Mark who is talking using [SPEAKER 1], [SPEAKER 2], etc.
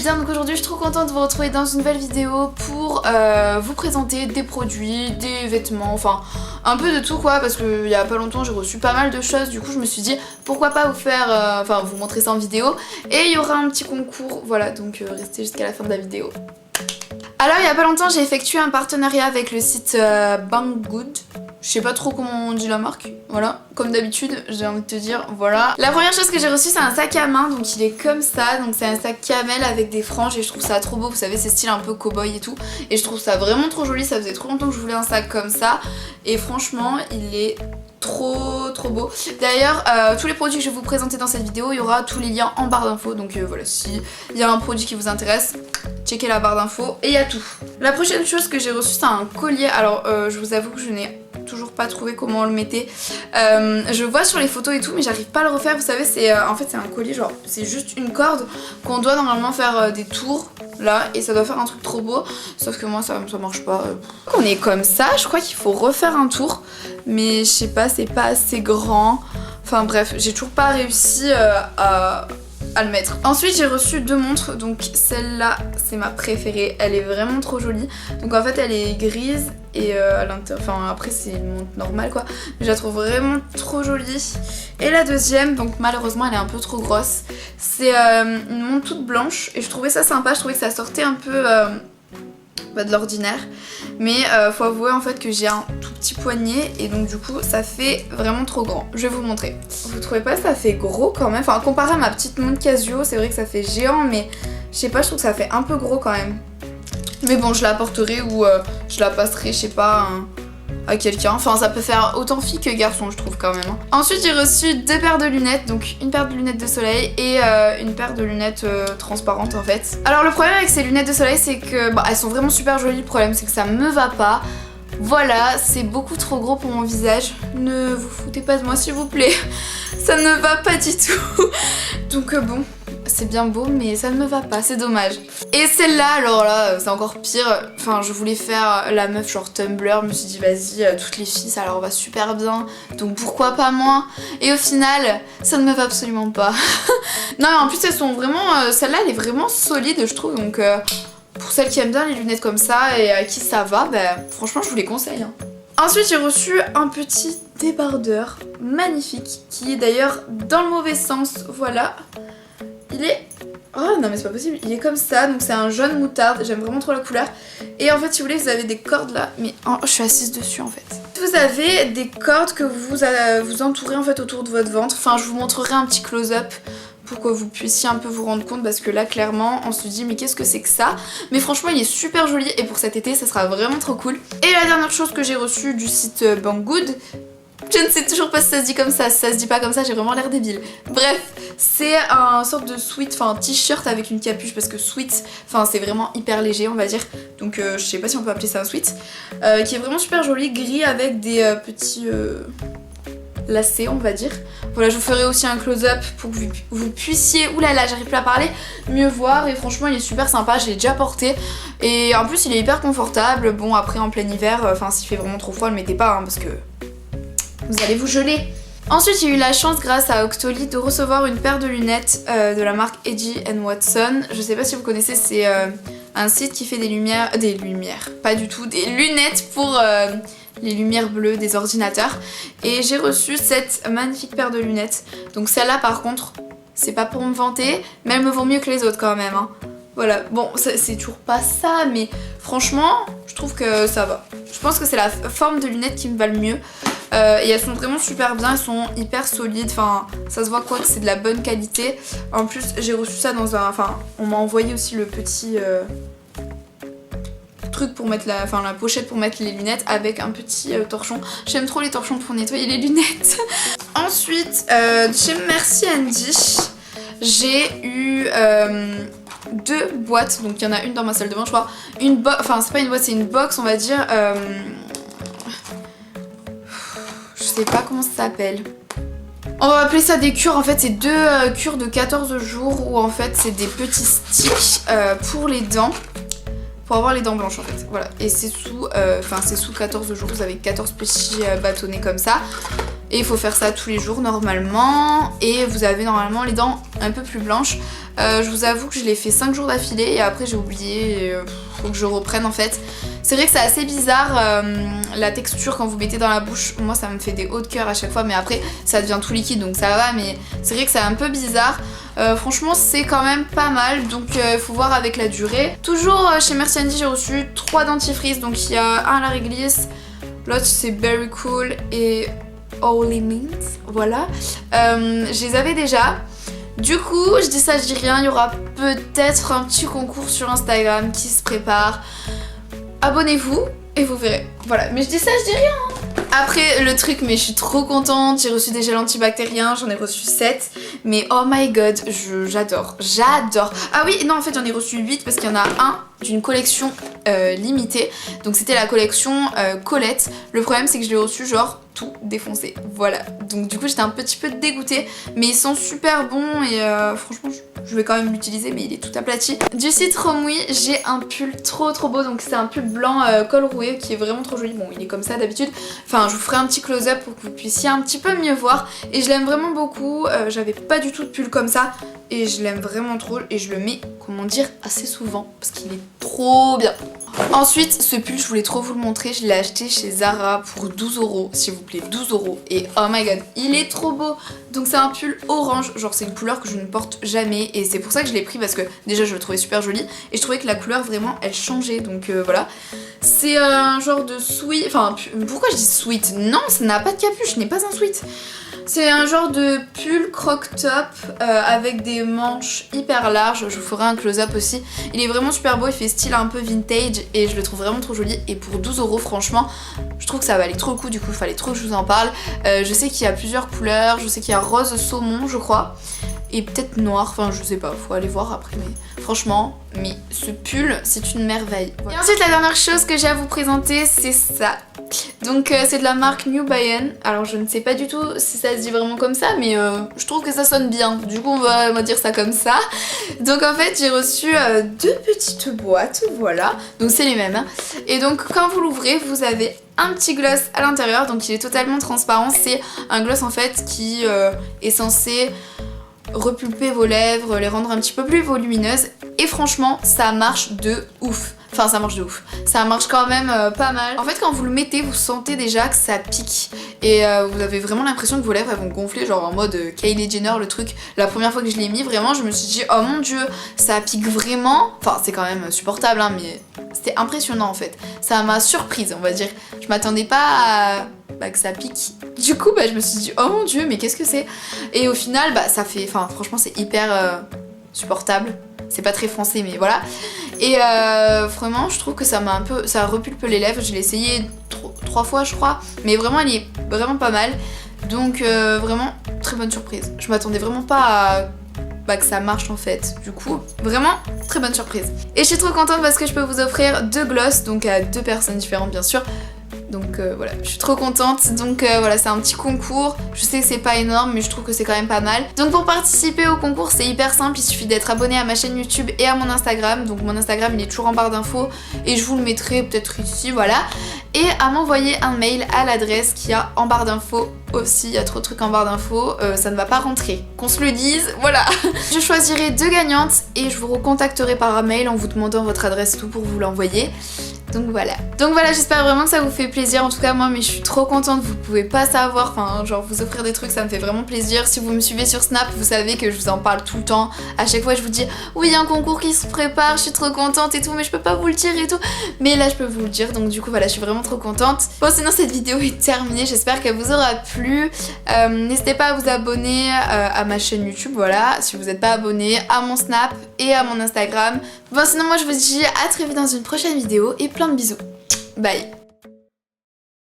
[SPEAKER 1] bien, donc aujourd'hui je suis trop contente de vous retrouver dans une nouvelle vidéo pour vous présenter des produits, des vêtements, enfin un peu de tout quoi, parce qu'il y a pas longtemps j'ai reçu pas mal de choses, du coup je me suis dit pourquoi pas vous faire, vous montrer ça en vidéo, et il y aura un petit concours, voilà, donc restez jusqu'à la fin de la vidéo. Alors il y a pas longtemps j'ai effectué un partenariat avec le site Banggood. Je sais pas trop comment on dit la marque, voilà, comme d'habitude j'ai envie de te dire, voilà. La première chose que j'ai reçue c'est un sac à main, donc il est comme ça, donc c'est un sac camel avec des franges et je trouve ça trop beau, vous savez c'est style un peu cow-boy et tout. Et je trouve ça vraiment trop joli, ça faisait trop longtemps que je voulais un sac comme ça et franchement il est trop beau. D'ailleurs tous les produits que je vais vous présenter dans cette vidéo, il y aura tous les liens en barre d'infos, donc voilà, si il y a un produit qui vous intéresse, checkez la barre d'infos et il y a tout. La prochaine chose que j'ai reçue c'est un collier, alors je vous avoue que je n'ai toujours pas trouvé comment on le mettait. Je vois sur les photos et tout mais j'arrive pas à le refaire, vous savez c'est en fait c'est un collier genre c'est juste une corde qu'on doit normalement faire des tours là et ça doit faire un truc trop beau, sauf que moi ça marche pas. On est comme ça, je crois qu'il faut refaire un tour mais je sais pas, c'est pas assez grand, enfin bref j'ai toujours pas réussi à le mettre. Ensuite j'ai reçu deux montres, donc celle-là c'est ma préférée, elle est vraiment trop jolie. Donc en fait elle est grise et à l'intérieur, enfin après c'est une montre normale quoi, mais je la trouve vraiment trop jolie. Et la deuxième, donc malheureusement elle est un peu trop grosse, c'est une montre toute blanche et je trouvais ça sympa, je trouvais que ça sortait un peu de l'ordinaire, mais faut avouer en fait que j'ai un tout petit poignet et donc du coup ça fait vraiment trop grand. Je vais vous montrer. Vous trouvez pas ça fait gros quand même? Enfin comparé à ma petite montre Casio c'est vrai que ça fait géant, mais je sais pas, je trouve que ça fait un peu gros quand même. Mais bon je la porterai ou je la passerai je sais pas à quelqu'un, enfin ça peut faire autant fille que garçon je trouve quand même. Ensuite j'ai reçu deux paires de lunettes, donc une paire de lunettes de soleil et une paire de lunettes transparentes en fait. Alors le problème avec ces lunettes de soleil c'est que elles sont vraiment super jolies, le problème c'est que ça me va pas. Voilà, c'est beaucoup trop gros pour mon visage, ne vous foutez pas de moi s'il vous plaît, ça ne va pas du tout. Donc bon, c'est bien beau mais ça ne me va pas, c'est dommage. Et celle-là, alors là c'est encore pire, enfin je voulais faire la meuf genre Tumblr, je me suis dit vas-y toutes les filles ça leur va super bien, donc pourquoi pas moi. Et au final ça ne me va absolument pas. Non mais en plus elles sont vraiment, celle-là elle est vraiment solide je trouve, donc pour celles qui aiment bien les lunettes comme ça et à qui ça va, franchement je vous les conseille hein. Ensuite j'ai reçu un petit débardeur magnifique qui est d'ailleurs dans le mauvais sens, voilà. Il est... Oh non mais c'est pas possible, il est comme ça, donc c'est un jaune moutarde, j'aime vraiment trop la couleur. Et en fait si vous voulez vous avez des cordes là, mais oh, je suis assise dessus en fait. Vous avez des cordes que vous entourez en fait autour de votre ventre, enfin je vous montrerai un petit close-up pour que vous puissiez un peu vous rendre compte, parce que là clairement on se dit mais qu'est-ce que c'est que ça. Mais franchement il est super joli et pour cet été ça sera vraiment trop cool. Et la dernière chose que j'ai reçue du site Banggood, je ne sais toujours pas si ça se dit comme ça, si ça se dit pas comme ça j'ai vraiment l'air débile. Bref, c'est un sorte de sweat, enfin un t-shirt avec une capuche, parce que sweat, enfin c'est vraiment hyper léger on va dire. Donc je sais pas si on peut appeler ça un sweat, qui est vraiment super joli, gris avec des petits lacets on va dire. Voilà, je vous ferai aussi un close-up pour que vous puissiez, oulala j'arrive plus à parler, mieux voir. Et franchement il est super sympa, je l'ai déjà porté et en plus il est hyper confortable. Bon après en plein hiver, enfin s'il fait vraiment trop froid le mettez pas hein, parce que vous allez vous geler. Ensuite j'ai eu la chance grâce à Octoly de recevoir une paire de lunettes de la marque Edgy Watson. Je sais pas si vous connaissez, c'est un site qui fait des lumières, pas du tout, des lunettes pour les lumières bleues des ordinateurs. Et j'ai reçu cette magnifique paire de lunettes. Donc celle-là par contre, c'est pas pour me vanter, mais elles me vont mieux que les autres quand même hein. Voilà, bon c'est toujours pas ça, mais franchement je trouve que ça va. Je pense que c'est la forme de lunettes qui me va le mieux. Et elles sont vraiment super bien, elles sont hyper solides, enfin ça se voit quoi que c'est de la bonne qualité. En plus j'ai reçu ça dans un, enfin on m'a envoyé aussi le petit truc pour mettre la pochette pour mettre les lunettes avec un petit torchon. J'aime trop les torchons pour nettoyer les lunettes. Ensuite chez Merci Andy j'ai eu deux boîtes, donc il y en a une dans ma salle de bain je crois, enfin c'est pas une boîte c'est une box on va dire, je sais pas comment ça s'appelle. On va appeler ça des cures, en fait c'est deux cures de 14 jours où en fait c'est des petits sticks pour les dents. pour avoir les dents blanches en fait. Voilà, et c'est sous 14 jours, vous avez 14 petits bâtonnets comme ça. Et il faut faire ça tous les jours normalement. Et vous avez normalement les dents un peu plus blanches. Je vous avoue que je l'ai fait 5 jours d'affilée et après j'ai oublié. Faut que je reprenne en fait. C'est vrai que c'est assez bizarre la texture quand vous mettez dans la bouche. Moi ça me fait des hauts de cœur à chaque fois, mais après ça devient tout liquide donc ça va. Mais c'est vrai que c'est un peu bizarre. Franchement c'est quand même pas mal, donc il faut voir avec la durée. Toujours chez Merci Andy j'ai reçu 3 dentifrices. Donc il y a un à la réglisse, l'autre c'est Berry Cool et Holy Mint, voilà. Je les avais déjà. Du coup, je dis ça, je dis rien, il y aura peut-être un petit concours sur Instagram qui se prépare. Abonnez-vous et vous verrez. Voilà, mais je dis ça, je dis rien. Après le truc, mais je suis trop contente, j'ai reçu des gels antibactériens, j'en ai reçu 7. Mais oh my god, j'adore, j'adore. Ah oui, non en fait j'en ai reçu 8 parce qu'il y en a un d'une collection limitée. Donc c'était la collection Colette. Le problème c'est que je l'ai reçu genre tout défoncé. Voilà, donc du coup j'étais un petit peu dégoûtée. Mais ils sont super bons et franchement je vais quand même l'utiliser, mais il est tout aplati. Du site Romwe, j'ai un pull trop beau. Donc c'est un pull blanc col roulé qui est vraiment trop joli. Bon il est comme ça d'habitude. Enfin je vous ferai un petit close-up pour que vous puissiez un petit peu mieux voir. Et je l'aime vraiment beaucoup. J'avais pas du tout de pull comme ça. Et je l'aime vraiment trop. Et je le mets, comment dire, assez souvent. Parce qu'il est trop bien. Ensuite, ce pull, je voulais trop vous le montrer. Je l'ai acheté chez Zara pour 12 €, s'il vous plaît, 12 €. Et oh my god, il est trop beau. Donc c'est un pull orange, genre c'est une couleur que je ne porte jamais. Et c'est pour ça que je l'ai pris parce que déjà je le trouvais super joli. Et je trouvais que la couleur vraiment, elle changeait. Donc voilà. C'est un genre de sweat. Enfin, pourquoi je dis sweat? Non, ça n'a pas de capuche, ce n'est pas un sweat. C'est un genre de pull croc-top avec des manches hyper larges. Je vous ferai un close-up aussi. Il est vraiment super beau, il fait style un peu vintage et je le trouve vraiment trop joli. Et pour 12 € franchement, je trouve que ça valait trop le coup. Du coup, il fallait trop que je vous en parle. Je sais qu'il y a plusieurs couleurs. Je sais qu'il y a rose saumon, je crois. Et peut-être noir, enfin je sais pas, faut aller voir après, mais franchement, mais ce pull, c'est une merveille. Voilà. Et ensuite la dernière chose que j'ai à vous présenter, c'est ça. Donc c'est de la marque New Balance. Alors je ne sais pas du tout si ça se dit vraiment comme ça, mais je trouve que ça sonne bien. Du coup on va dire ça comme ça. Donc en fait j'ai reçu 2 petites boîtes, voilà. Donc c'est les mêmes. Hein. Et donc quand vous l'ouvrez, vous avez un petit gloss à l'intérieur, donc il est totalement transparent. C'est un gloss en fait qui est censé repulper vos lèvres, les rendre un petit peu plus volumineuses. Et franchement, ça marche de ouf. Enfin, ça marche de ouf. Ça marche quand même pas mal. En fait, quand vous le mettez, vous sentez déjà que ça pique. Et vous avez vraiment l'impression que vos lèvres elles vont gonfler, genre en mode Kylie Jenner, le truc. La première fois que je l'ai mis, vraiment, je me suis dit, oh mon dieu, ça pique vraiment. Enfin, c'est quand même supportable, hein, mais c'était impressionnant en fait. Ça m'a surprise, on va dire. Je m'attendais pas à que ça pique. Du coup, je me suis dit, oh mon dieu, mais qu'est-ce que c'est? Et au final, ça fait. Enfin, franchement, c'est hyper supportable. C'est pas très français, mais voilà. Et vraiment, je trouve que ça m'a un peu. Ça repulpe les lèvres. Je l'ai essayé 3 fois, je crois. Mais vraiment, elle est vraiment pas mal. Donc, vraiment, très bonne surprise. Je m'attendais vraiment pas à. Que ça marche en fait. Du coup, vraiment très bonne surprise. Et je suis trop contente parce que je peux vous offrir 2 gloss, donc à 2 personnes différentes bien sûr. Donc voilà, je suis trop contente. Donc voilà, c'est un petit concours. Je sais que c'est pas énorme, mais je trouve que c'est quand même pas mal. Donc pour participer au concours, c'est hyper simple. Il suffit d'être abonné à ma chaîne YouTube et à mon Instagram. Donc mon Instagram, il est toujours en barre d'infos. Et je vous le mettrai peut-être ici, voilà. Et à m'envoyer un mail à l'adresse qu'il y a en barre d'infos aussi. Il y a trop de trucs en barre d'infos. Ça ne va pas rentrer. Qu'on se le dise, voilà. Je choisirai 2 gagnantes et je vous recontacterai par mail en vous demandant votre adresse et tout pour vous l'envoyer. Donc voilà, j'espère vraiment que ça vous fait plaisir. En tout cas moi, mais je suis trop contente, vous pouvez pas savoir, enfin genre vous offrir des trucs, ça me fait vraiment plaisir. Si vous me suivez sur Snap, vous savez que je vous en parle tout le temps. À chaque fois je vous dis oui, il y a un concours qui se prépare, je suis trop contente et tout, mais je peux pas vous le dire et tout. Mais là je peux vous le dire, donc du coup voilà, je suis vraiment trop contente. Bon, sinon cette vidéo est terminée, j'espère qu'elle vous aura plu. N'hésitez pas à vous abonner à ma chaîne YouTube, voilà, si vous n'êtes pas abonné, à mon Snap et à mon Instagram. Bon, sinon moi je vous dis à très vite dans une prochaine vidéo et plein de bisous. Bye.